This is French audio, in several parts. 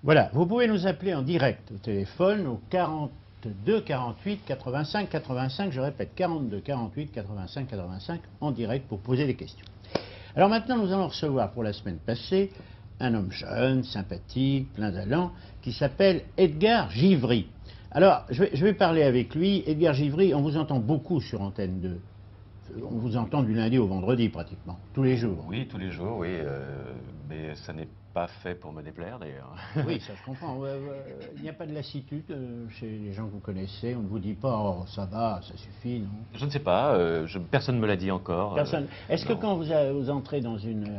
Voilà, vous pouvez nous appeler en direct au téléphone au 42 48 85 85, je répète 42 48 85 85 en direct pour poser des questions. Alors maintenant nous allons recevoir pour la semaine passée un homme jeune, sympathique, plein d'allant, qui s'appelle Edgar Givry. Alors je vais parler avec lui. Edgar Givry, on vous entend beaucoup sur Antenne 2. On vous entend du lundi au vendredi pratiquement, tous les jours. Oui, tous les jours, oui. Mais ça n'est pas fait pour me déplaire d'ailleurs. Oui, ça je comprends. Il n'y a pas de lassitude chez les gens que vous connaissez. On ne vous dit pas, oh ça va, ça suffit, non? Je ne sais pas, personne ne me l'a dit encore. Personne. Est-ce que non. quand vous entrez dans une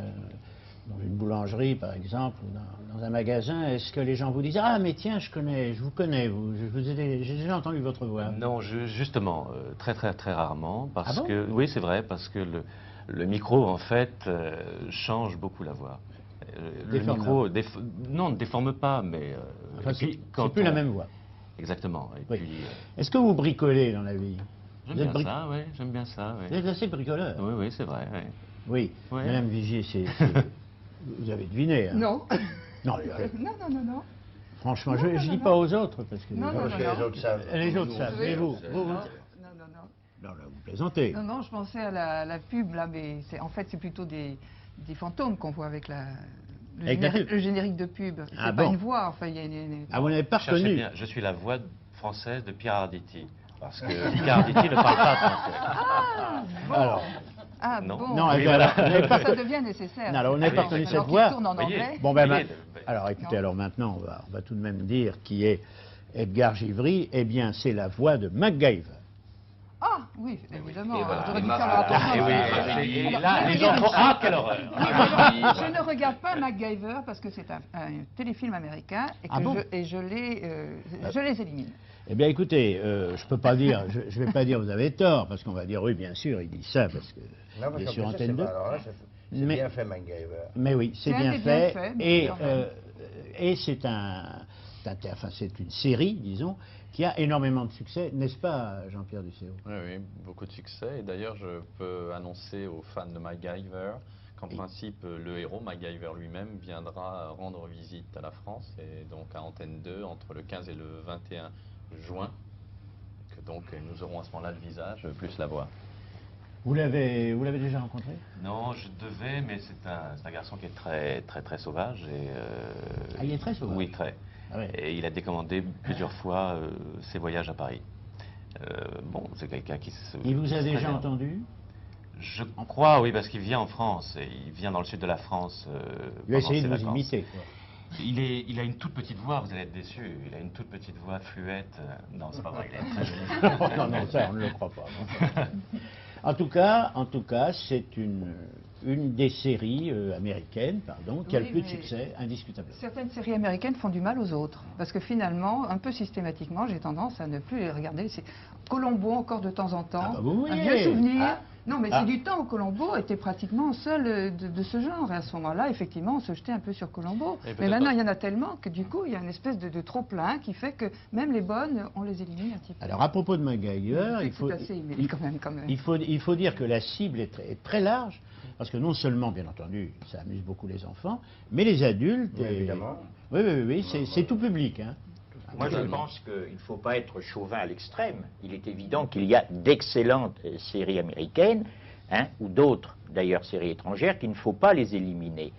boulangerie, par exemple, ou dans un magasin, est-ce que les gens vous disent, ah mais tiens, je vous connais, j'ai déjà entendu votre voix? Non, justement, très rarement, parce Ah bon? que, oui c'est vrai, parce que le micro en fait change beaucoup la voix. Le micro, non, ne déforme pas, mais... Enfin, c'est plus la même voix. Exactement. Et Oui. puis, Est-ce que vous bricolez dans la vie? j'aime bien ça, oui, j'aime bien ça. Vous êtes assez bricoleur. Oui, oui, c'est vrai. Oui. Ouais. Madame Vigier, vous avez deviné. Hein? Non. Non, Non. franchement, je ne dis pas aux autres, parce que Non. les autres savent. Les autres savent, mais vous Non. là, vous plaisantez. Non, je pensais à la pub, là, mais en fait, c'est plutôt des fantômes qu'on voit avec le générique de pub. C'est Ah pas bon? une voix, enfin, il y a une... Ah, vous n'avez pas Cherchez reconnu? bien, je suis la voix française de Pierre Arditi. Parce que Pierre Arditi ne parle pas français. Alors, Ah Non. bon, non, Oui, voilà. voilà. Vous n'avez pas ça devient nécessaire. Non, alors, on n'avait pas reconnu cette Alors qu'il voix. tourne en Voyez. anglais. Bon, ben, Oui, alors écoutez, non. alors maintenant, on va tout de même dire qui est Edgar Givry. Eh bien, c'est la voix de MacGyver. Ah, oui, évidemment. Et voilà. J'aurais dû Et faire attention. et Alors, là, les gens font « Ah, quelle horreur !» Je ne regarde pas MacGyver parce que c'est un téléfilm américain et que Ah bon? je les élimine. Eh bien, écoutez, je peux pas dire, je vais pas dire vous avez tort, parce qu'on va dire oui, bien sûr, il dit ça parce que Non, il est parce sur qu'en plus, Antenne 2. alors là, c'est Mais- bien fait, MacGyver. Mais oui, c'est C'est un bien des fait. bienfaits, mais quand même. Et c'est c'est une série, disons, qui a énormément de succès, n'est-ce pas, Jean-Pierre Ducéo? Oui, beaucoup de succès. Et d'ailleurs, je peux annoncer aux fans de MacGyver qu'en principe, le héros, MacGyver lui-même, viendra rendre visite à la France, et donc à Antenne 2, entre le 15 et le 21 juin. Que donc, nous aurons à ce moment-là le visage, plus la voix. Vous l'avez déjà rencontré? Non, je devais, mais c'est un garçon qui est très sauvage. Et, Ah, il est très sauvage. Oui, très. Ah ouais. Et il a décommandé plusieurs fois ses voyages à Paris. Bon, c'est quelqu'un qui se... Il vous a très déjà bien. entendu? Je crois, oui, parce qu'il vient en France, et il vient dans le sud de la France. Il va pendant essayer ses de vous vacances. imiter, quoi. Il a une toute petite voix, vous allez être déçus. Il a une toute petite voix fluette. Non, c'est pas vrai, il est très joli. non, ça, on ne le croit pas. Non. En tout cas, c'est une des séries américaines, qui a le Oui, plus de mais- succès, indiscutablement. Certaines séries américaines font du mal aux autres. Parce que finalement, un peu systématiquement, j'ai tendance à ne plus les regarder. C'est Columbo encore de temps en temps. Ah bah vous un voyez. vieux souvenir. Ah. Non, mais Ah. c'est du temps où Columbo était pratiquement seul de ce genre. Et à ce moment-là, effectivement, on se jetait un peu sur Columbo. Et Mais peut-être maintenant, pas- il y en a tellement que du coup, il y a une espèce de trop-plein qui fait que même les bonnes, on les élimine un petit peu. Alors, à propos de MacGyver, C'est assez inédit quand même. il faut dire que la cible est très large, parce que non seulement, bien entendu, ça amuse beaucoup les enfants, mais les adultes... Oui, évidemment. Oui, c'est tout public. Hein. Moi, je pense qu'il ne faut pas être chauvin à l'extrême. Il est évident qu'il y a d'excellentes séries américaines, ou d'autres, d'ailleurs, séries étrangères, qu'il ne faut pas les éliminer.